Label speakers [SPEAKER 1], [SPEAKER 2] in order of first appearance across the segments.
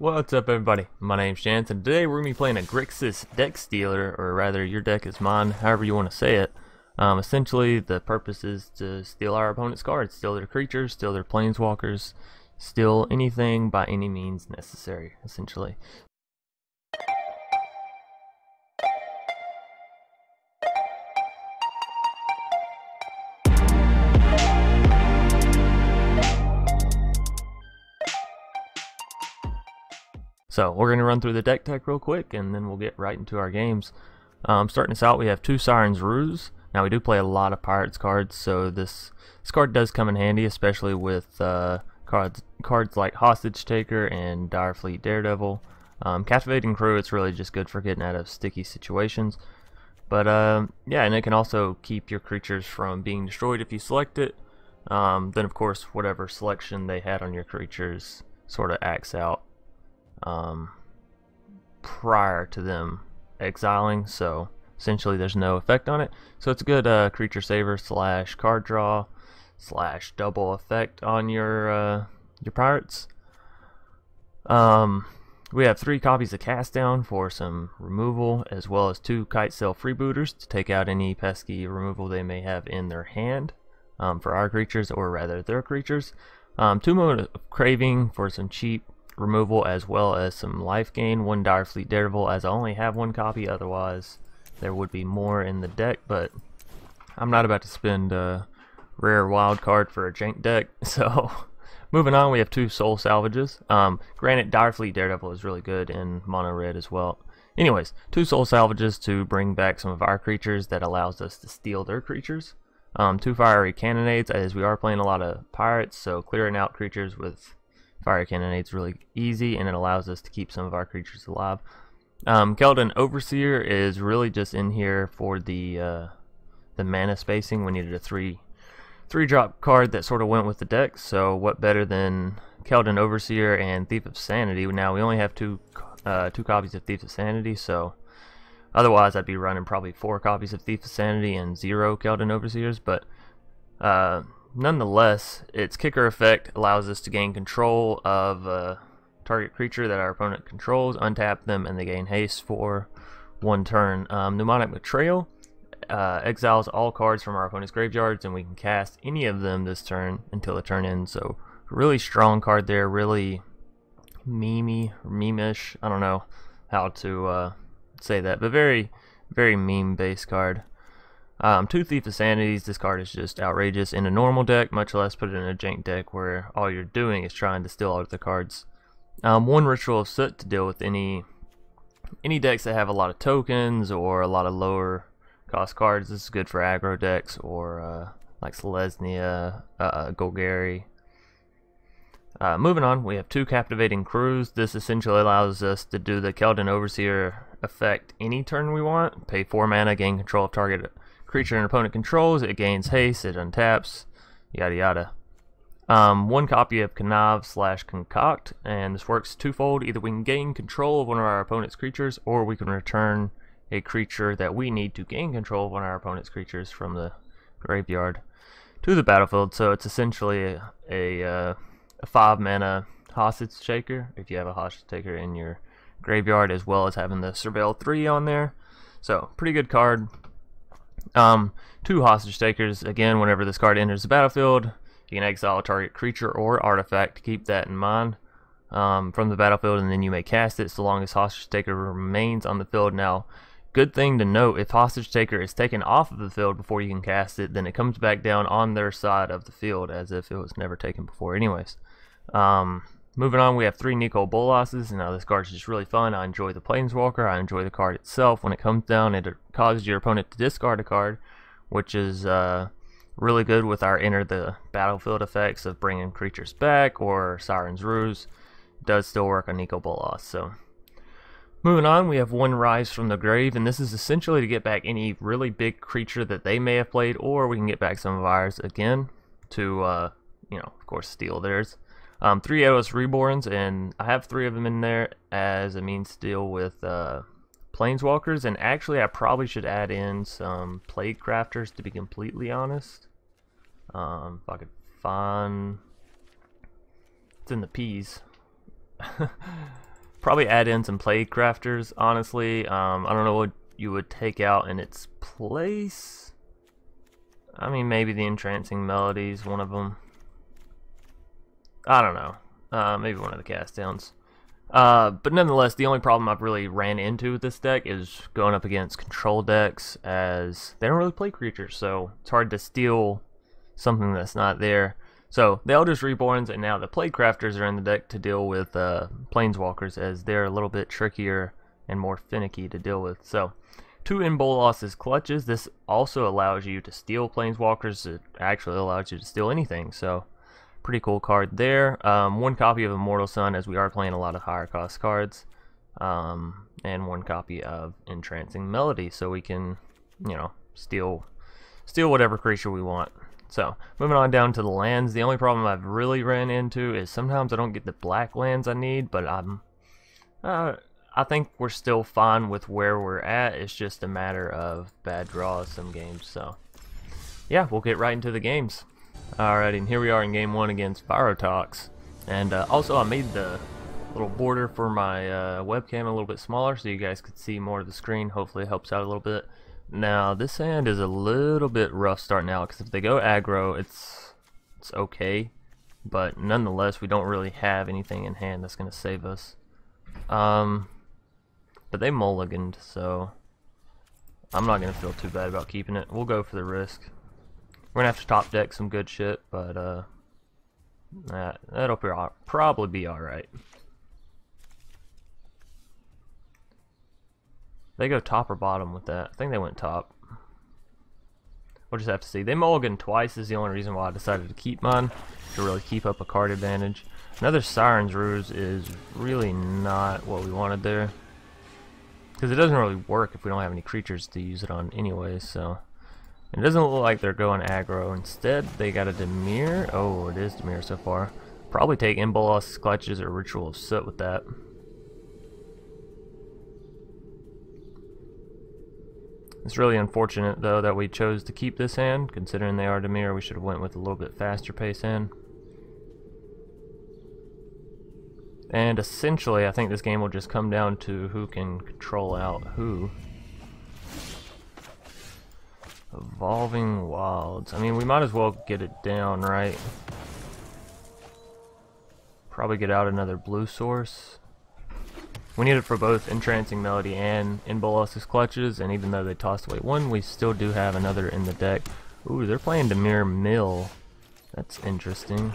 [SPEAKER 1] What's up, everybody? My name's Chance, and today we're going to be playing a Grixis deck stealer, or rather, your deck is mine, however you want to say it. Essentially, the purpose is to steal our opponent's cards, steal their creatures, steal their planeswalkers, steal anything by any means necessary, essentially. So we're going to run through the deck tech real quick, and then we'll get right into our games. Starting us out, we have two Siren's Ruse. Now we do play a lot of Pirates cards, so this card does come in handy, especially with cards like Hostage Taker and Direfleet Daredevil. Captivating Crew, it's really just good for getting out of sticky situations. But yeah, and it can also keep your creatures from being destroyed if you select it. Then of course, whatever selection they had on your creatures sort of acts out prior to them exiling, so essentially there's no effect on it. So it's a good creature saver slash card draw slash double effect on your pirates. We have 3 copies of Cast Down for some removal, as well as 2 Kitesail Freebooters to take out any pesky removal they may have in their hand for our creatures, or rather their creatures. 2 Moment of Craving for some cheap removal, as well as some life gain. 1 Direfleet Daredevil, as I only have 1 copy, otherwise there would be more in the deck, but I'm not about to spend a rare wild card for a jank deck. So moving on, we have 2 Soul Salvages. Granted, Direfleet Daredevil is really good in mono red as well. Anyways, 2 Soul Salvages to bring back some of our creatures that allows us to steal their creatures. 2 Fiery Cannonades, as we are playing a lot of pirates, so clearing out creatures with Fiery Cannonade is really easy, and it allows us to keep some of our creatures alive. Keldon Overseer is really just in here for the mana spacing. We needed a 3-drop card that sort of went with the deck, so what better than Keldon Overseer and Thief of Sanity. Now we only have two copies of Thief of Sanity, so otherwise I'd be running probably 4 copies of Thief of Sanity and 0 Keldon Overseers, but nonetheless, its kicker effect allows us to gain control of a target creature that our opponent controls, untap them, and they gain haste for 1 turn. Mnemonic Betrayal exiles all cards from our opponent's graveyards, and we can cast any of them this turn until the turn ends. So really strong card there, really meme-ish. I don't know how to say that, but very, very meme-based card. 2 Thief of Sanities. This card is just outrageous in a normal deck, much less put it in a jank deck where all you're doing is trying to steal all of the cards. 1 Ritual of Soot to deal with any decks that have a lot of tokens or a lot of lower cost cards. This is good for aggro decks or like Selesnya, Golgari. Moving on, we have 2 Captivating Crews. This essentially allows us to do the Keldon Overseer effect any turn we want. Pay 4 mana, gain control of target creature an opponent controls, it gains haste, it untaps, yada yada. 1 copy of Connive slash Concoct, and this works twofold. Either we can gain control of one of our opponent's creatures, or we can return a creature that we need to gain control of one of our opponent's creatures from the graveyard to the battlefield. So it's essentially a 5 mana Hostage Taker, if you have a Hostage Taker in your graveyard, as well as having the Surveil 3 on there. So pretty good card. 2 Hostage Takers, again, whenever this card enters the battlefield, you can exile a target creature or artifact. Keep that in mind from the battlefield, and then you may cast it so long as Hostage Taker remains on the field. Now, good thing to note, if Hostage Taker is taken off of the field before you can cast it, then it comes back down on their side of the field as if it was never taken before anyways. Moving on, we have 3 Nicol Bolases. Now this card's just really fun. I enjoy the Planeswalker. I enjoy the card itself. When it comes down, it causes your opponent to discard a card, which is really good with our enter the battlefield effects of bringing creatures back, or Siren's Ruse. It does still work on Nicol Bolas. So moving on, we have 1 Rise from the Grave, and this is essentially to get back any really big creature that they may have played, or we can get back some of ours again to, you know, of course, steal theirs. 3 Eldest Reborns, and I have 3 of them in there as a means to deal with Planeswalkers, and actually I probably should add in some Plague Crafters, to be completely honest. If I could find... It's in the P's. Probably add in some Plague Crafters, honestly. I don't know what you would take out in its place. I mean, maybe the Entrancing Melodies, one of them. I don't know. Maybe one of the cast downs. But nonetheless, the only problem I've really ran into with this deck is going up against control decks, as they don't really play creatures, so it's hard to steal something that's not there. So the Eldest Reborns and now the Plague Crafters are in the deck to deal with Planeswalkers, as they're a little bit trickier and more finicky to deal with. So 2 in Bolas' clutches. This also allows you to steal Planeswalkers. It actually allows you to steal anything, so pretty cool card there. 1 copy of Immortal Sun, as we are playing a lot of higher cost cards, and 1 copy of Entrancing Melody, so we can, you know, steal whatever creature we want. So moving on down to the lands, the only problem I've really ran into is sometimes I don't get the black lands I need, but I think we're still fine with where we're at. It's just a matter of bad draws some games. So yeah, we'll get right into the games. Alright, and here we are in game 1 against Virotox. And also I made the little border for my webcam a little bit smaller so you guys could see more of the screen. Hopefully it helps out a little bit. Now this hand is a little bit rough starting out, because if they go aggro, it's okay, but nonetheless we don't really have anything in hand that's going to save us. But they mulliganed, so I'm not going to feel too bad about keeping it. We'll go for the risk. We're going to have to top deck some good shit, but that'll probably be alright. They go top or bottom with that. I think they went top. We'll just have to see. They mulligan twice is the only reason why I decided to keep mine, to really keep up a card advantage. Another Siren's Ruse is really not what we wanted there, because it doesn't really work if we don't have any creatures to use it on anyway. So it doesn't look like they're going aggro. Instead, they got a Dimir. Oh, it is Dimir so far. Probably take Bolas' Clutches or Ritual of Soot with that. It's really unfortunate though that we chose to keep this hand, considering they are Dimir. We should have went with a little bit faster pace hand. And essentially I think this game will just come down to who can control out who. Evolving Wilds. I mean, we might as well get it down, right? Probably get out another blue source. We need it for both Entrancing Melody and in Bolas' Clutches, and even though they tossed away one, we still do have another in the deck. Ooh, they're playing Dimir Mill. That's interesting.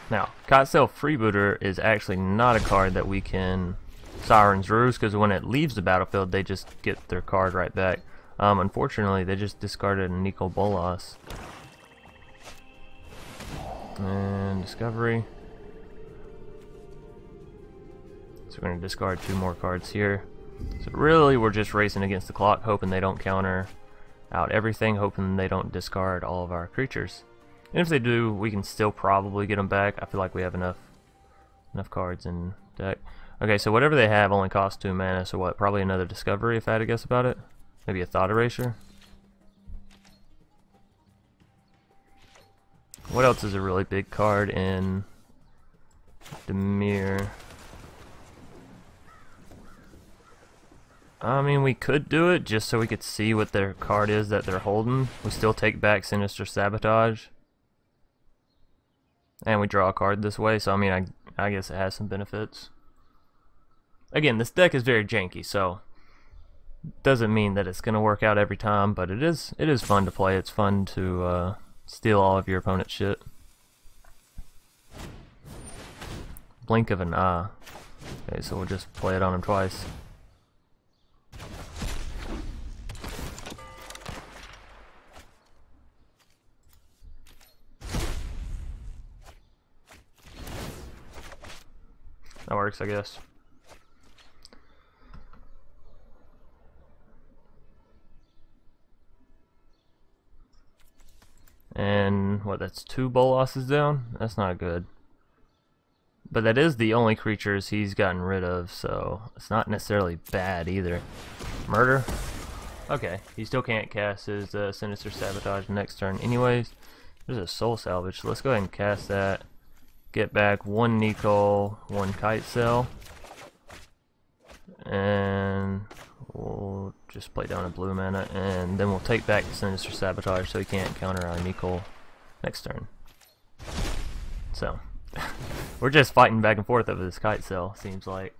[SPEAKER 1] Now, Kitesail Freebooter is actually not a card that we can Siren's Ruse, because when it leaves the battlefield, they just get their card right back. Unfortunately, they just discarded a Nicol Bolas. And Discovery. So we're going to discard 2 more cards here. So really we're just racing against the clock, hoping they don't counter out everything, hoping they don't discard all of our creatures. And if they do, we can still probably get them back. I feel like we have enough cards in deck. Okay, so whatever they have only costs 2 mana, so what, probably another Discovery if I had to guess about it? Maybe a Thought Erasure? What else is a really big card in Dimir? I mean, we could do it just so we could see what their card is that they're holding. We still take back Sinister Sabotage. And we draw a card this way, so I mean, I guess it has some benefits. Again, this deck is very janky, so doesn't mean that it's going to work out every time, but it is fun to play. It's fun to steal all of your opponent's shit. Blink of an eye. Okay, so we'll just play it on him twice. That works, I guess. And what, that's 2 Bolases down? That's not good. But that is the only creatures he's gotten rid of, so it's not necessarily bad either. Murder? Okay, he still can't cast his Sinister Sabotage next turn anyways. There's a Soul Salvage, so let's go ahead and cast that. get back 1 Nicol, 1 Kitesail, and we'll just play down a blue mana, and then we'll take back the Sinister Sabotage so he can't counter our Nicol next turn. So, we're just fighting back and forth over this Kitesail, seems like.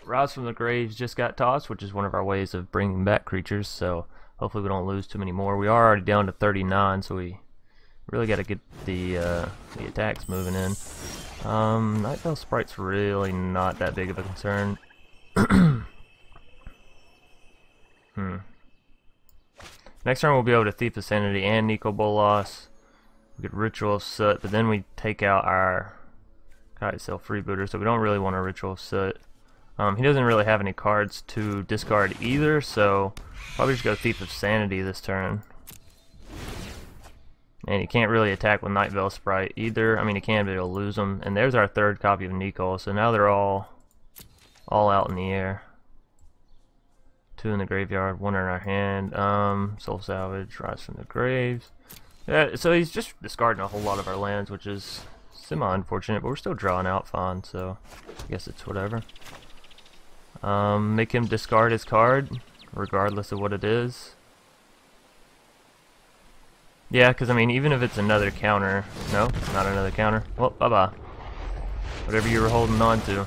[SPEAKER 1] Rise from the Graves just got tossed, which is one of our ways of bringing back creatures, so hopefully we don't lose too many more. We are already down to 39, so we really got to get the attacks moving in. Nightveil Sprite's really not that big of a concern. Next turn we'll be able to Thief of Sanity and Nicol Bolas. We get Ritual of Soot, but then we take out our Kitesail Freebooter, so we don't really want a Ritual of Soot. He doesn't really have any cards to discard either, so probably just go Thief of Sanity this turn. And he can't really attack with Nightveil Sprite either. I mean, he can, but he'll lose them. And there's our third copy of Nicol, so now they're all out in the air. 2 in the graveyard, 1 in our hand. Soul Salvage, Rise from the Graves. Yeah, so he's just discarding a whole lot of our lands, which is semi-unfortunate, but we're still drawing out fine, so I guess it's whatever. Make him discard his card, regardless of what it is. Yeah, because I mean, even if it's another counter, no, not another counter. Well, bye-bye. Whatever you were holding on to.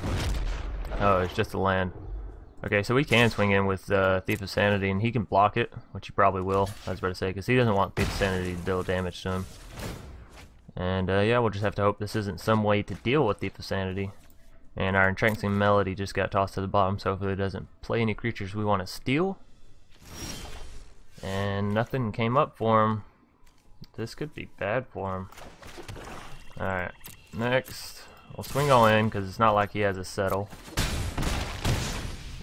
[SPEAKER 1] Oh, it's just a land. Okay, so we can swing in with Thief of Sanity, and he can block it, which he probably will, I was about to say, because he doesn't want Thief of Sanity to deal damage to him. And yeah, we'll just have to hope this isn't some way to deal with Thief of Sanity. And our Entrancing Melody just got tossed to the bottom, so hopefully it doesn't play any creatures we want to steal. And nothing came up for him. This could be bad for him. Alright, next. We'll swing all in, because it's not like he has a settle.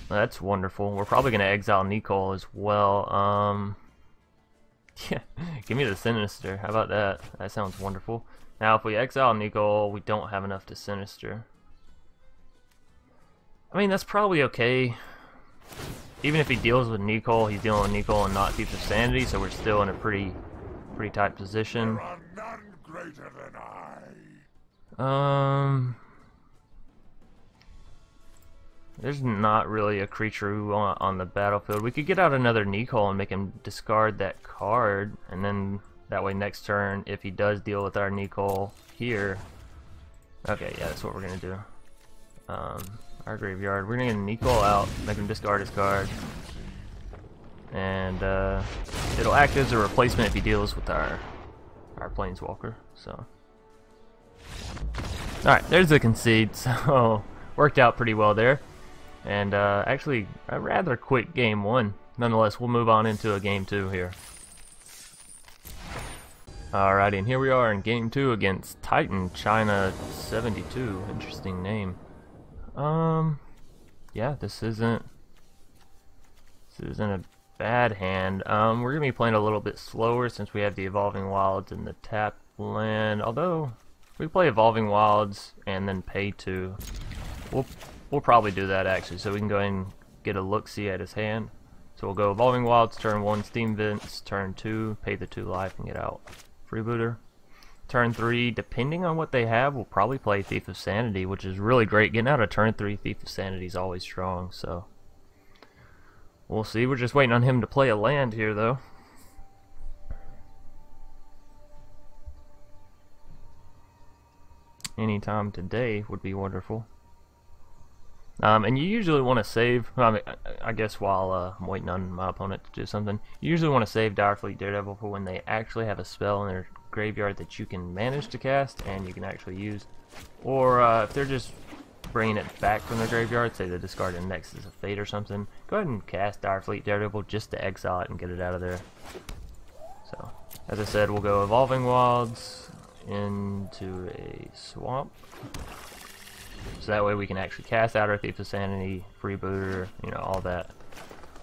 [SPEAKER 1] That's wonderful. We're probably going to exile Nicol as well. Yeah, give me the Sinister. How about that? That sounds wonderful. Now, if we exile Nicol, we don't have enough to Sinister. I mean, that's probably okay. Even if he deals with Nicol, he's dealing with Nicol and not Thief of Sanity, so we're still in a pretty tight position.
[SPEAKER 2] There are none greater than I.
[SPEAKER 1] There's not really a creature we want on the battlefield. We could get out another Nicol and make him discard that card, and then that way next turn, if he does deal with our Nicol here. Okay, yeah, that's what we're gonna do. Our graveyard. We're gonna get Nicol out, make him discard his card, and it'll act as a replacement if he deals with our Planeswalker. So, all right, there's the concede. So worked out pretty well there, and actually a rather quick game 1. Nonetheless, we'll move on into a game 2 here. Alrighty, and here we are in game 2 against Titan China 72. Interesting name. Yeah, this isn't a bad hand. We're gonna be playing a little bit slower since we have the Evolving Wilds and the tap land. Although if we play Evolving Wilds and then pay 2, we'll probably do that actually, so we can go ahead and get a look-see at his hand. So we'll go Evolving Wilds, turn 1, Steam Vents, turn 2, pay the 2 life and get out Freebooter. Turn 3, depending on what they have, we'll probably play Thief of Sanity, which is really great. Getting out of turn 3 Thief of Sanity is always strong, so we'll see. We're just waiting on him to play a land here, though. Anytime today would be wonderful. And you usually want to save, I mean, I guess while I'm waiting on my opponent to do something, you usually want to save Direfleet Daredevil for when they actually have a spell in their graveyard that you can manage to cast and you can actually use. Or if they're just bringing it back from their graveyard, say they discard a Nexus of Fate or something, go ahead and cast Direfleet Daredevil just to exile it and get it out of there. So, as I said, we'll go Evolving Wilds into a swamp. So that way we can actually cast out our Thief of Sanity, Freebooter, you know, all that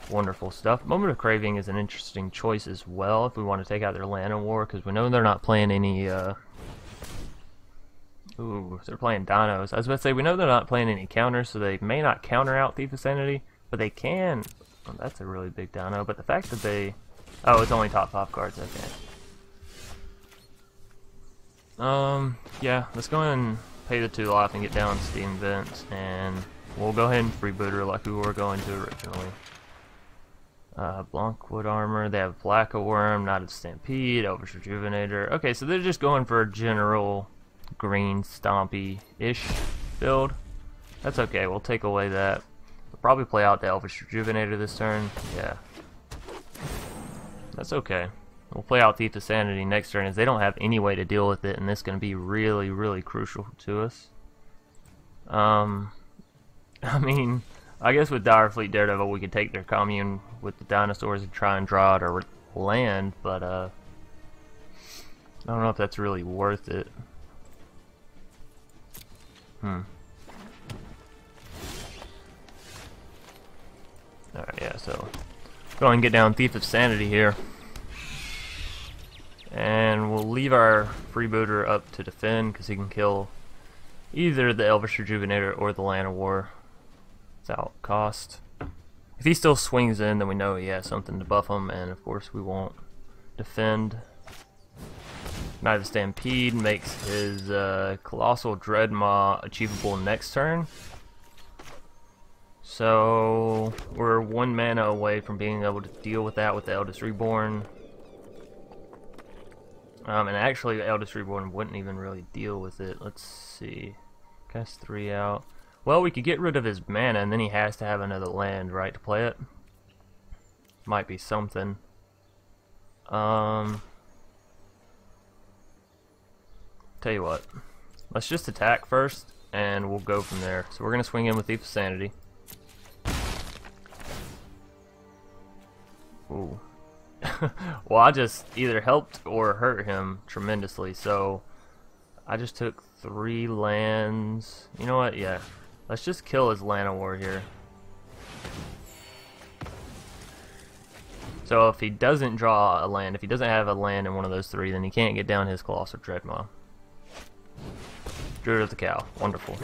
[SPEAKER 1] wonderful stuff. Moment of Craving is an interesting choice as well if we want to take out their Land of War, because we know they're not playing any, ooh, they're playing Dinos. I was about to say, we know they're not playing any counters, so they may not counter out Thief of Sanity, but they can. Oh, that's a really big Dino, but the fact that they, oh, it's only top 5 cards, okay. Yeah, let's go ahead and pay the 2 life and get down Steam Vents, and we'll go ahead and Freebooter like we were going to originally. Blankwood Armor, they have Black Worm, Knotted Stampede, Eldest Rejuvenator. Okay, so they're just going for a general green stompy-ish build. That's okay, we'll take away that. We'll probably play out the Eldest Rejuvenator this turn. Yeah. That's okay. We'll play out Thief of Sanity next turn as they don't have any way to deal with it, and this is going to be really, really crucial to us. I mean, I guess with Direfleet Daredevil we could take their commune with the dinosaurs and try and draw it or land, but I don't know if that's really worth it. Alright, yeah, so go ahead and get down Thief of Sanity here. And we'll leave our Freebooter up to defend because he can kill either the Eldest Rejuvenator or the Land of War without cost. If he still swings in, then we know he has something to buff him, and of course we won't defend. Knight of Stampede makes his Colossal Dreadmaw achievable next turn. So we're 1 mana away from being able to deal with that with the Eldest Reborn. And actually, Eldest Reborn wouldn't even really deal with it. Let's see. Cast 3 out. Well, we could get rid of his mana, and then he has to have another land, right, to play it. Might be something. Tell you what. Let's just attack first, and we'll go from there. So we're going to swing in with Thief of Sanity. Ooh. Well, I just either helped or hurt him tremendously, so I just took 3 lands. You know what? Yeah. Let's just kill his Land of War here. So if he doesn't draw a land, if he doesn't have a land in one of those 3, then he can't get down his Colossal Dreadmaw. Druid of the Cow. Wonderful.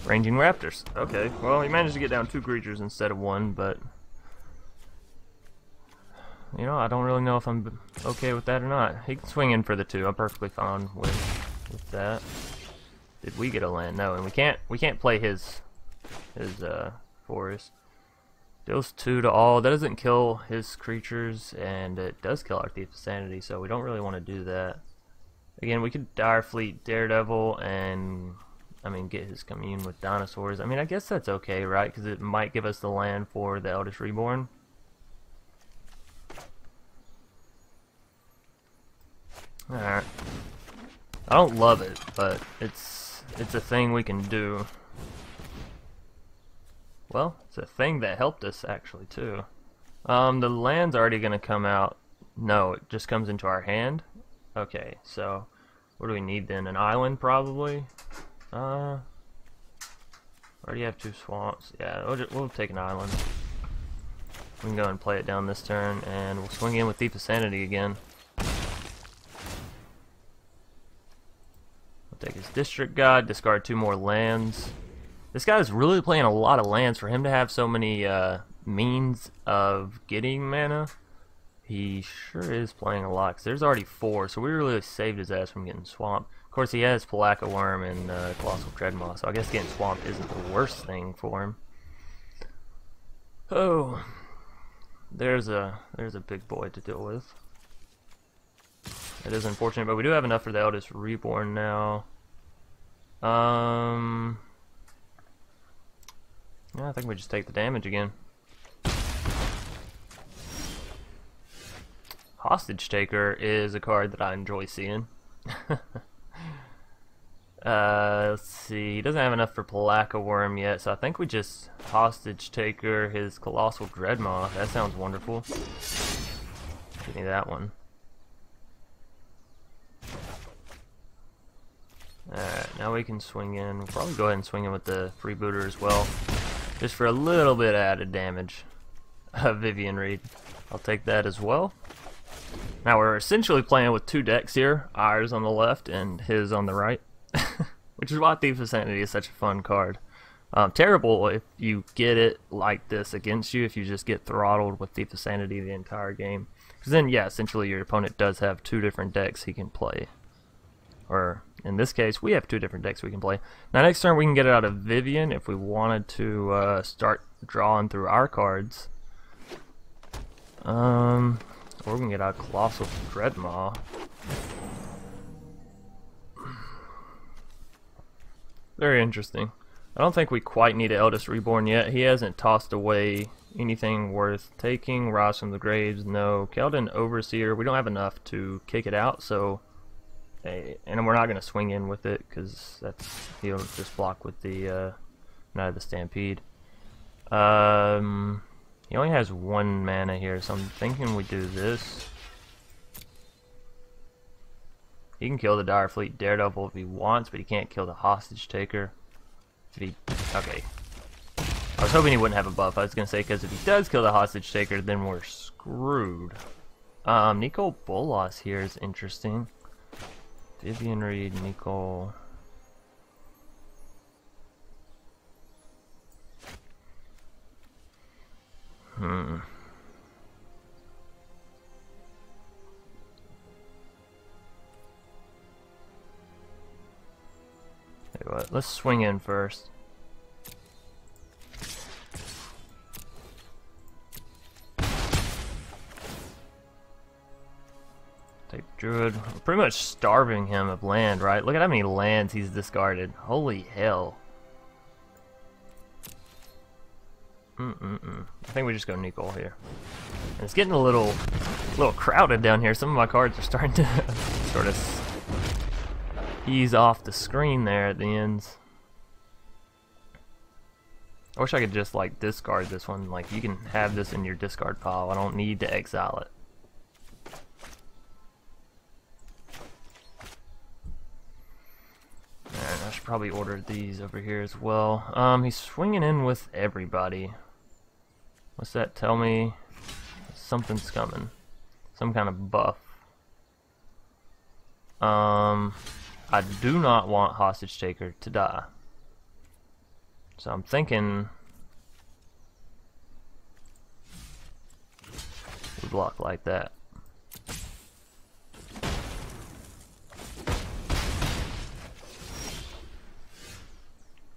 [SPEAKER 1] Ranging Raptors. Okay, well, he managed to get down 2 creatures instead of 1, but you know, I don't really know if I'm okay with that or not. He can swing in for the 2. I'm perfectly fine with that. Did we get a land? No, and we can't play his forest. Deals 2 to all. That doesn't kill his creatures, and it does kill our Thief of Sanity, so we don't really want to do that. Again, we could Direfleet Daredevil and, I mean, get his commune with dinosaurs. I mean, I guess that's okay, right? Because it might give us the land for the Eldest Reborn. Alright. I don't love it, but it's a thing we can do. Well, it's a thing that helped us actually too. The land's already gonna come out. No, it just comes into our hand. Okay, so what do we need then? An island probably. Already have 2 swamps. Yeah, we'll take an island. We can go and play it down this turn, and we'll swing in with Thief of Sanity again. Take his District God, discard 2 more lands. This guy is really playing a lot of lands. For him to have so many means of getting mana, he sure is playing a lot. Cause there's already 4, so we really saved his ass from getting swamped. Of course, he has Palaka Worm and Colossal Dreadmaw, so I guess getting swamped isn't the worst thing for him. Oh, there's a big boy to deal with. It is unfortunate, but we do have enough for the Eldest Reborn now. Yeah, I think we just take the damage again. Hostage Taker is a card that I enjoy seeing. Let's see, he doesn't have enough for Palaka Worm yet, so I think we just Hostage Taker his Colossal Dreadmaw. That sounds wonderful. Give me that one. Alright, now we can swing in. We'll probably go ahead and swing in with the Freebooter as well, just for a little bit of added damage. Vivian Reed. I'll take that as well. Now we're essentially playing with 2 decks here, ours on the left and his on the right, which is why Thief of Sanity is such a fun card. Terrible if you get it like this against you, if you just get throttled with Thief of Sanity the entire game. Because then, yeah, essentially your opponent does have 2 different decks he can play. Or in this case, we have 2 different decks we can play. Now next turn we can get it out of Vivian if we wanted to start drawing through our cards. Or we can get out Colossal Dreadmaw. Very interesting. I don't think we quite need an Eldest Reborn yet. He hasn't tossed away anything worth taking. Rise from the Graves, no. Keldon Overseer, we don't have enough to kick it out, so... and we're not going to swing in with it, because he'll just block with the Knight of the Stampede. He only has 1 mana here, so I'm thinking we do this. He can kill the Dire Fleet Daredevil if he wants, but he can't kill the Hostage Taker. Okay. I was hoping he wouldn't have a buff. I was going to say, because if he does kill the Hostage Taker, then we're screwed. Nicol Bolas here is interesting. Vivian Reed, Nicol. Tell you what, let's swing in first. Take Druid. We're pretty much starving him of land, right? Look at how many lands he's discarded. Holy hell. I think we just go Nicol here. And it's getting a little crowded down here. Some of my cards are starting to sort of ease off the screen there at the ends. I wish I could just like discard this one. Like, you can have this in your discard pile. I don't need to exile it. Alright, I should probably order these over here as well. He's swinging in with everybody. What's that tell me? Something's coming. Some kind of buff. I do not want Hostage Taker to die. So I'm thinking we block like that.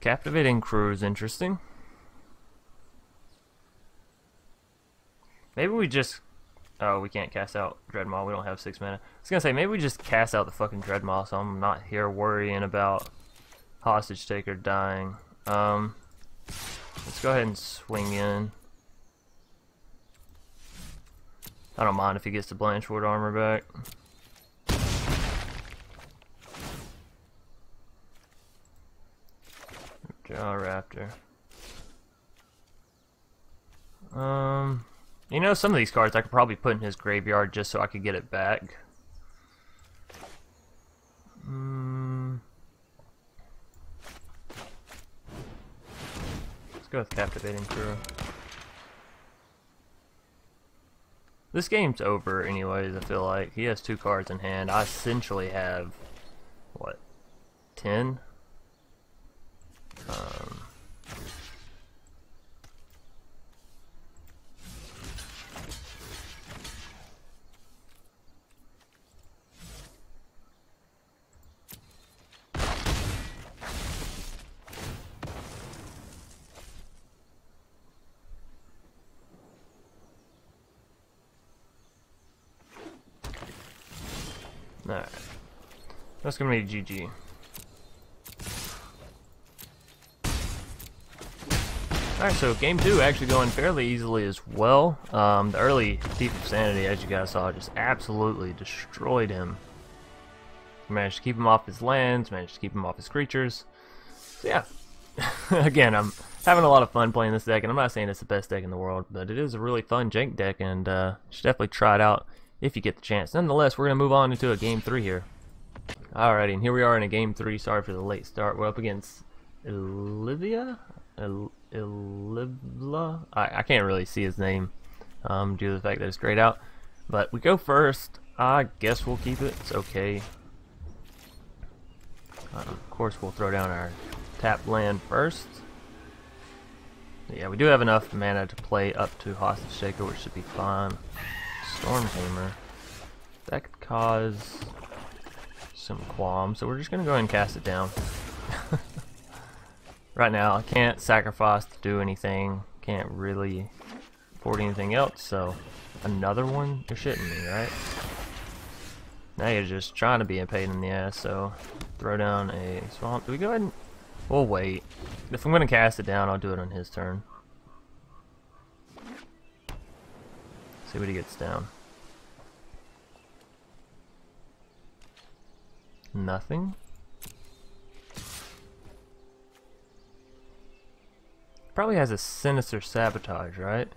[SPEAKER 1] Captivating Crew is interesting. Maybe we just... Oh, we can't cast out Dreadmaw. We don't have 6 mana. I was gonna say, maybe we just cast out the fucking Dreadmaw so I'm not here worrying about Hostage Taker dying. Let's go ahead and swing in. I don't mind if he gets the Blanchwood armor back. Jaw Raptor. You know, some of these cards I could probably put in his graveyard just so I could get it back. Let's go with Captivating Crew. This game's over anyways, I feel like. He has 2 cards in hand. I essentially have, what, 10? Alright. That's gonna be GG. Alright, so game 2 actually going fairly easily as well. The early Thief of Sanity, as you guys saw, just absolutely destroyed him. Managed to keep him off his lands, managed to keep him off his creatures. So yeah, again, I'm having a lot of fun playing this deck, and I'm not saying it's the best deck in the world, but it is a really fun jank deck, and you should definitely try it out if you get the chance. Nonetheless, we're going to move on into a game 3 here. Alrighty, and here we are in a game 3. Sorry for the late start. We're up against Olivia? Olivla? I can't really see his name due to the fact that it's grayed out. But we go first. I guess we'll keep it. It's okay. Of course, we'll throw down our tap land first. Yeah, we do have enough mana to play up to Hostage Taker, which should be fine. Stormhammer. That could cause some qualms, so we're just gonna go ahead and cast it down. Right now, I can't sacrifice to do anything. Can't really afford anything else, so another one? You're shitting me, right? Now you're just trying to be a pain in the ass, so throw down a swamp. Do we go ahead and... We'll wait. If I'm gonna cast it down, I'll do it on his turn. See what he gets down. Nothing. Probably has a Sinister Sabotage, right?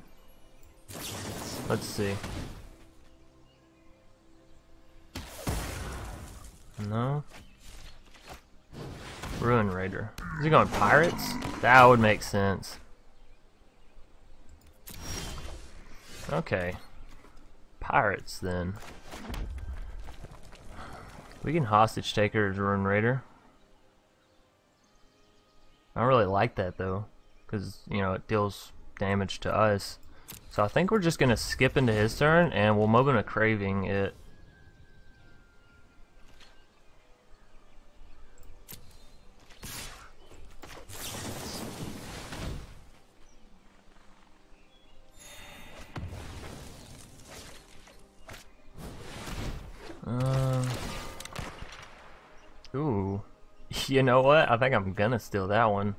[SPEAKER 1] Let's see. No. Ruin Raider. Is he going Pirates? That would make sense. Okay. Pirates then. We can Hostage Taker as Ruin Raider. I don't really like that though, because you know it deals damage to us. So I think we're just gonna skip into his turn and we'll Moment of Craving it. Ooh. You know what? I think I'm gonna steal that one.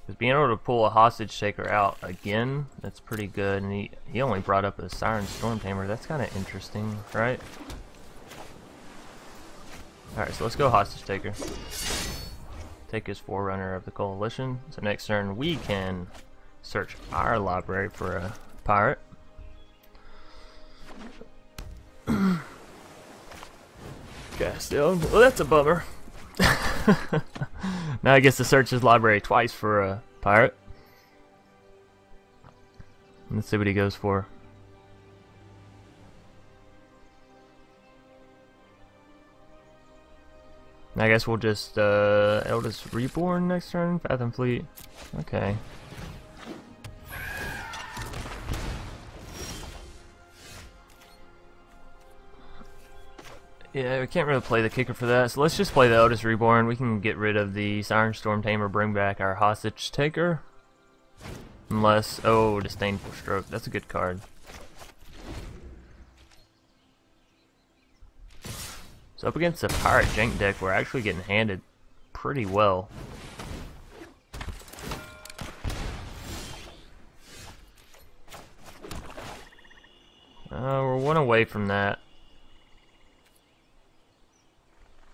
[SPEAKER 1] Because being able to pull a Hostage Taker out again, that's pretty good. And he only brought up a Siren Storm Tamer. That's kind of interesting, right? Alright, so let's go Hostage Taker. Take his Forerunner of the Coalition. So next turn we can search our library for a pirate. Well, that's a bummer. Now I guess to search his library twice for a pirate. Let's see what he goes for. I guess we'll just Eldest Reborn next turn. Fathom Fleet. Okay. Yeah, we can't really play the kicker for that, so let's just play the Eldest Reborn. We can get rid of the Siren Storm Tamer, bring back our Hostage Taker. Unless, oh, Disdainful Stroke. That's a good card. So up against a Pirate Jank deck, we're actually getting handed pretty well. We're one away from that.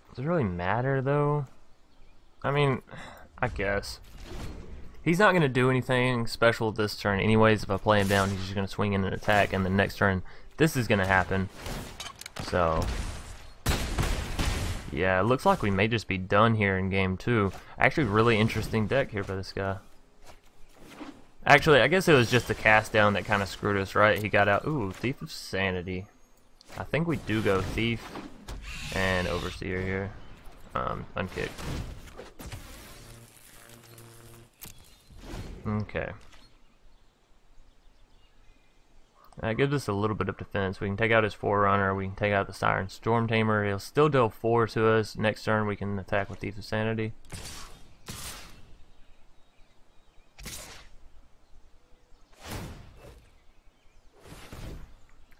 [SPEAKER 1] Does it really matter though? I mean, I guess. He's not going to do anything special this turn anyways. If I play him down, he's just going to swing in and attack, and the next turn this is going to happen. So yeah, it looks like we may just be done here in game 2. Actually, really interesting deck here by this guy. Actually, I guess it was just the cast down that kind of screwed us, right? He got out. Ooh, Thief of Sanity. I think we do go Thief and Overseer here. Unkick. Okay. That gives us a little bit of defense. We can take out his Forerunner, we can take out the Siren Storm Tamer. He'll still deal 4 to us. Next turn we can attack with Thief of Sanity.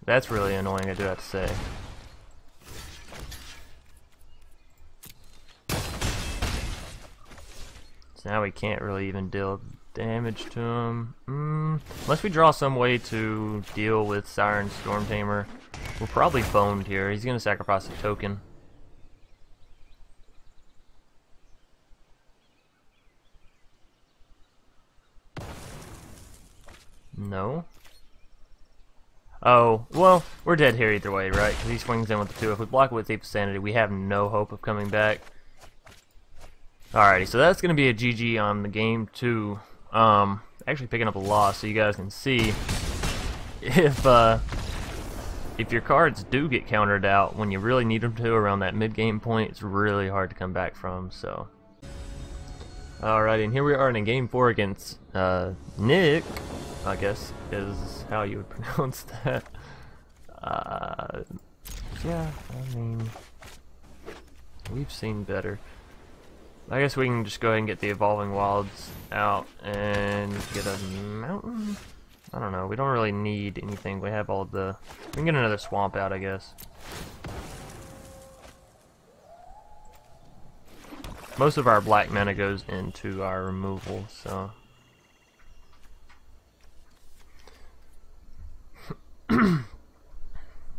[SPEAKER 1] That's really annoying, I do have to say. So now we can't really even deal damage to him. Unless we draw some way to deal with Siren Storm Tamer. We're probably boned here. He's going to sacrifice a token. No. Oh, well, we're dead here either way, right? Because he swings in with the 2. If we block it with Thief of Sanity, we have no hope of coming back. Alrighty, so that's going to be a GG on the game 2. Actually picking up a loss so you guys can see if your cards do get countered out when you really need them to around that mid-game point, it's really hard to come back from, so. Alrighty, and here we are in game 4 against Nick, I guess is how you would pronounce that. Yeah, I mean, we've seen better. I guess we can just go ahead and get the Evolving Wilds out and get a mountain? I don't know, we don't really need anything. We have all the... We can get another swamp out, I guess. Most of our black mana goes into our removal, so...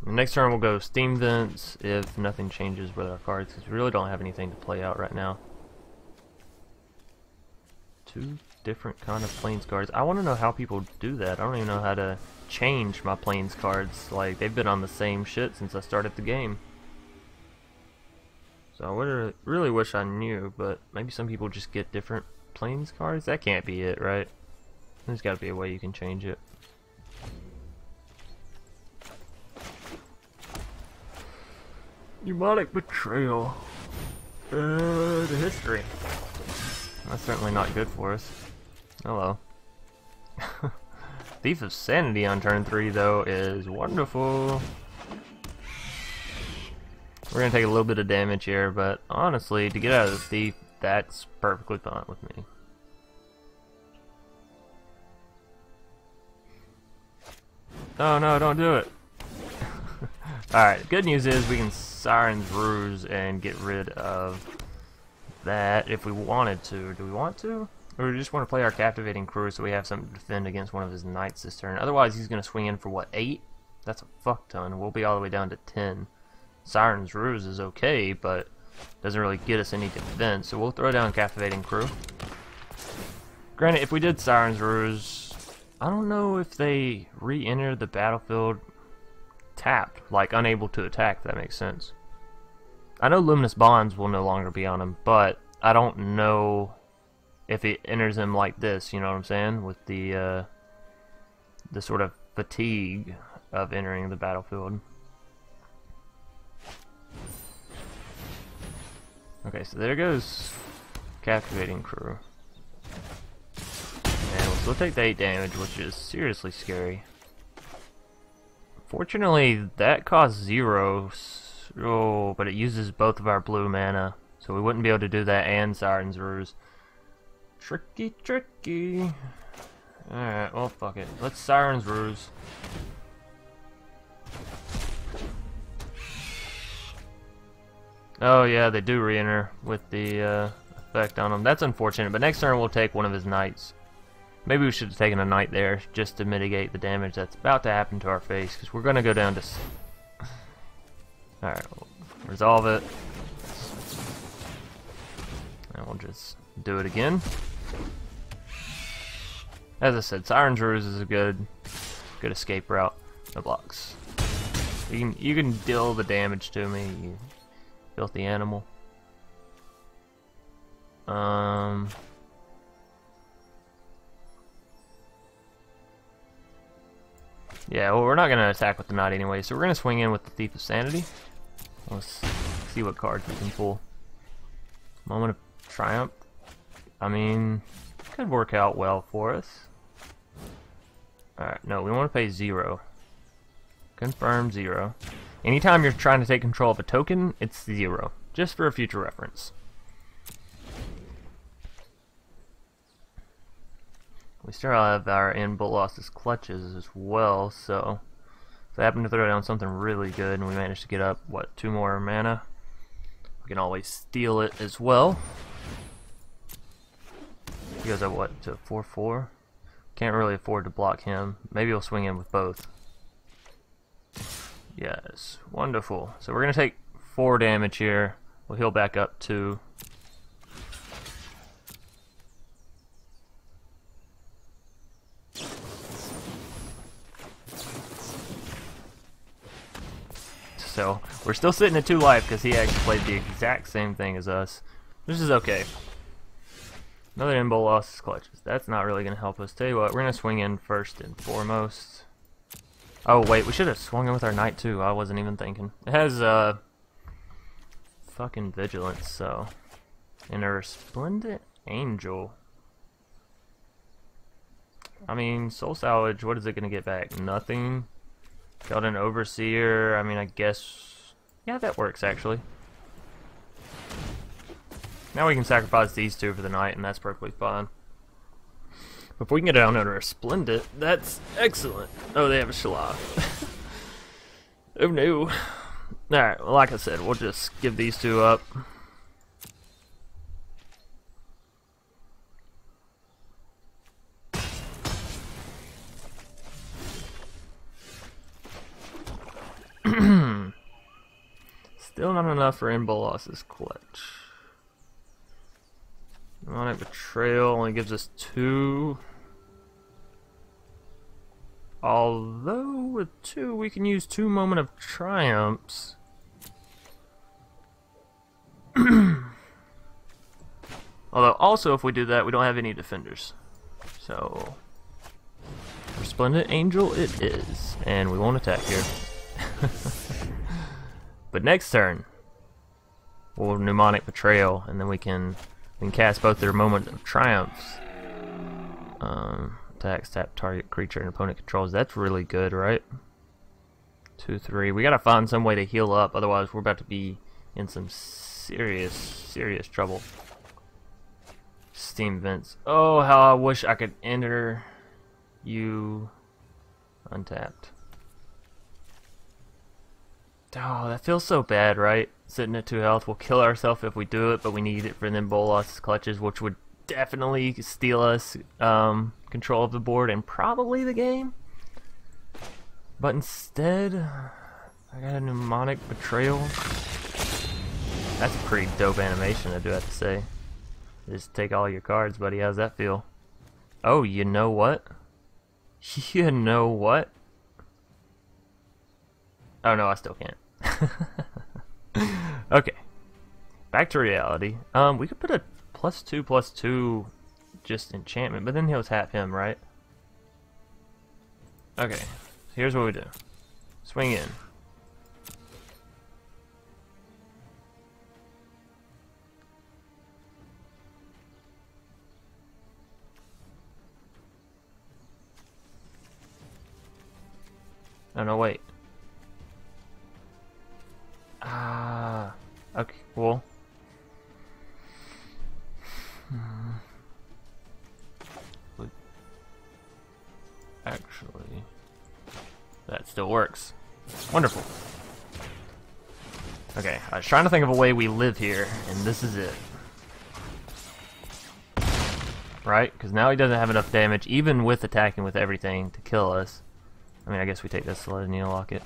[SPEAKER 1] The next turn we'll go Steam Vents if nothing changes with our cards, because we really don't have anything to play out right now. Two different kind of plains cards. I want to know how people do that. I don't even know how to change my plains cards. Like, they've been on the same shit since I started the game. So I would really wish I knew, but maybe some people just get different plains cards? That can't be it, right? There's got to be a way you can change it. Mnemonic Betrayal. The history. That's certainly not good for us. Hello. Thief of Sanity on turn 3, though, is wonderful. We're going to take a little bit of damage here, but honestly, to get out of the Thief, that's perfectly fine with me. Oh no, don't do it. Alright, good news is we can Siren's Ruse and get rid of that if we wanted to. Do we want to? Or do we just want to play our Captivating Crew so we have something to defend against one of his knights this turn? Otherwise, he's going to swing in for, what, 8? That's a fuck ton. We'll be all the way down to 10. Siren's Ruse is okay, but doesn't really get us any defense, so we'll throw down Captivating Crew. Granted, if we did Siren's Ruse, I don't know if they re-enter the battlefield tapped, like unable to attack, if that makes sense. I know Luminous Bonds will no longer be on him, but I don't know if he enters him like this, you know what I'm saying? With the sort of fatigue of entering the battlefield. Okay, so there goes Captivating Crew. And we'll still take the 8 damage, which is seriously scary. Fortunately, that costs 0, oh, but it uses both of our blue mana, so we wouldn't be able to do that and Siren's Ruse. Tricky, tricky. Alright, well, fuck it. Let's Siren's Ruse. Oh yeah, they do re-enter with the effect on them. That's unfortunate, but next turn we'll take one of his knights. Maybe we should have taken a knight there just to mitigate the damage that's about to happen to our face, because we're going to go down to... Alright, we'll resolve it. And we'll just do it again. As I said, Siren's Ruse is a good escape route. No blocks. You can deal the damage to me, you filthy animal. Yeah, well, we're not going to attack with the knight anyway, so we're going to swing in with the Thief of Sanity. Let's see what cards we can pull. Moment of Triumph. I mean, could work out well for us. Alright, no, we want to pay 0. Confirm 0. Anytime you're trying to take control of a token, it's 0. Just for a future reference. We still have our in Bolas' clutches as well, so if I happen to throw down something really good and we manage to get up, what, 2 more mana, we can always steal it as well. He goes up, what, to 4/4? Can't really afford to block him. Maybe we'll swing in with both. Yes, wonderful. So we're going to take 4 damage here. We'll heal back up 2. So we're still sitting at 2 life because he actually played the exact same thing as us, which is okay. Another in Bolas' clutches. That's not really going to help us. Tell you what, we're going to swing in first and foremost. Oh wait, we should have swung in with our knight too. I wasn't even thinking. It has fucking vigilance, so. And a resplendent angel. I mean, Soul Salvage, what is it going to get back? Nothing. Keldon Overseer, I mean, I guess Yeah, that works actually. Now we can sacrifice these two for the night, and that's perfectly fine. But if we can get down under a Splendid, that's excellent. Oh, they have a Shala. Oh no. Alright, well, like I said, we'll just give these two up. Still not enough for Bolas's clutch. Mnemonic Betrayal only gives us 2. Although with 2 we can use 2 Moment of Triumphs. Although also if we do that we don't have any defenders. So Resplendent Angel it is. And we won't attack here. But next turn we'll Mnemonic Betrayal and then we can cast both their Moment of Triumphs. Attacks, tap target creature and opponent controls. That's really good, right? 2, 3. We gotta find some way to heal up, otherwise we're about to be in some serious trouble. Steam Vents. Oh, how I wish I could enter you untapped. Oh, that feels so bad, right? Sitting at 2 health. We'll kill ourselves if we do it, but we need it for them Bolas clutches, which would definitely steal us control of the board and probably the game. But instead, I got a Mnemonic Betrayal. That's a pretty dope animation, I do have to say. Just take all your cards, buddy. How's that feel? Oh, you know what? You know what? Oh no, I still can't. Okay, back to reality. We could put a +2/+2 just enchantment, but then he'll tap him, right? Okay, here's what we do. Swing in. Oh no, wait. Okay, cool. Actually, that still works. Wonderful. Okay, I was trying to think of a way we live here, and this is it. Right? Because now he doesn't have enough damage, even with attacking with everything, to kill us. I mean, I guess we take this to let Neil lock it.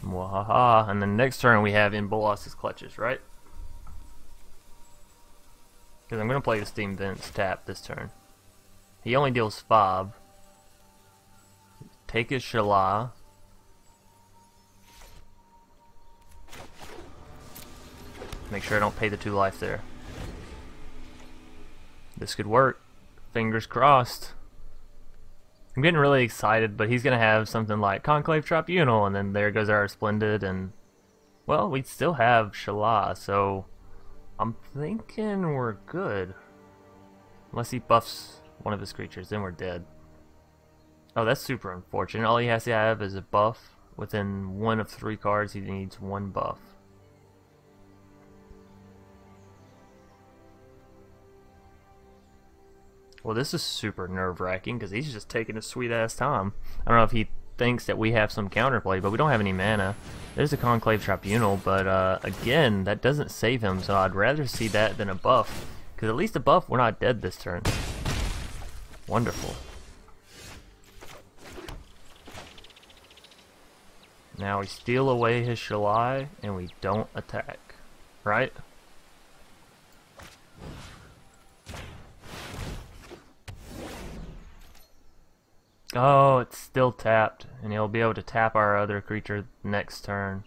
[SPEAKER 1] Mwahaha. And then next turn we have in Bolas's clutches, right? Because I'm going to play the Steam Vents tap this turn. He only deals 5. Take his Shala. Make sure I don't pay the 2 life there. This could work. Fingers crossed. I'm getting really excited, but he's going to have something like Conclave Tribunal, and then there goes our Splendid, and, well, we still have Shala, so I'm thinking we're good. Unless he buffs one of his creatures, then we're dead. Oh, that's super unfortunate. All he has to have is a buff. Within 1 of 3 cards, he needs 1 buff. Well, this is super nerve-wracking because he's just taking a sweet-ass time. I don't know if he thinks that we have some counterplay, but we don't have any mana. There's a Conclave Tribunal, but again, that doesn't save him, so I'd rather see that than a buff. Because at least a buff, we're not dead this turn. Wonderful. Now we steal away his Shalai, and we don't attack. Right? Oh, it's still tapped, and he'll be able to tap our other creature next turn.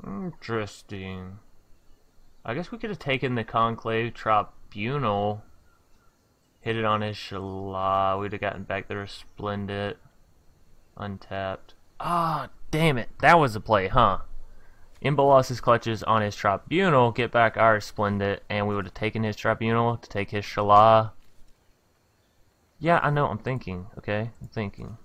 [SPEAKER 1] Interesting. I guess we could have taken the Conclave Tribunal, hit it on his Shala, we'd have gotten back there, Splendid, untapped. Ah, damn it, that was the play, huh? in Bolas's clutches on his Tribunal, get back our Splendid, and we would have taken his Tribunal to take his Shala. Yeah, I know, I'm thinking, okay? I'm thinking.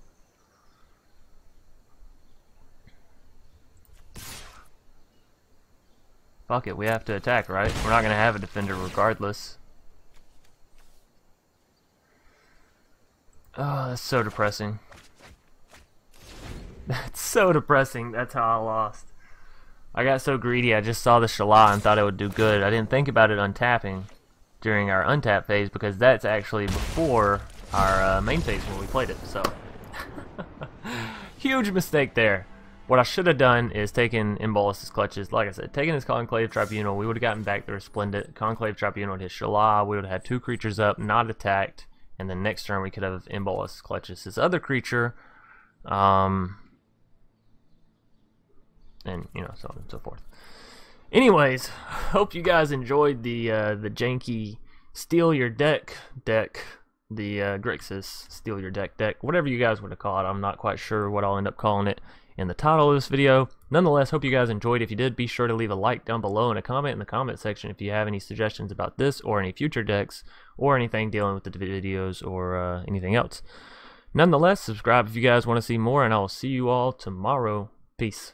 [SPEAKER 1] Fuck it, we have to attack, right? We're not gonna have a defender regardless. Oh, that's so depressing. That's so depressing. That's how I lost. I got so greedy, I just saw the Shala and thought it would do good. I didn't think about it untapping during our untap phase because that's actually before our main phase when we played it. So, huge mistake there. What I should have done is taken in Bolas' clutches, like I said, taken his Conclave Tribunal. We would have gotten back there Splendid. Conclave Tribunal his Shala. We would have had 2 creatures up, not attacked. And then next turn we could have in Bolas' clutches his other creature. And, you know, so on and so forth. Anyways, hope you guys enjoyed the janky Steal Your Deck, the Grixis Steal Your Deck, whatever you guys want to call it. I'm not quite sure what I'll end up calling it in the title of this video. Nonetheless, hope you guys enjoyed. If you did, be sure to leave a like down below and a comment in the comment section if you have any suggestions about this or any future decks or anything dealing with the videos or anything else. Nonetheless, subscribe if you guys want to see more, and I will see you all tomorrow. Peace.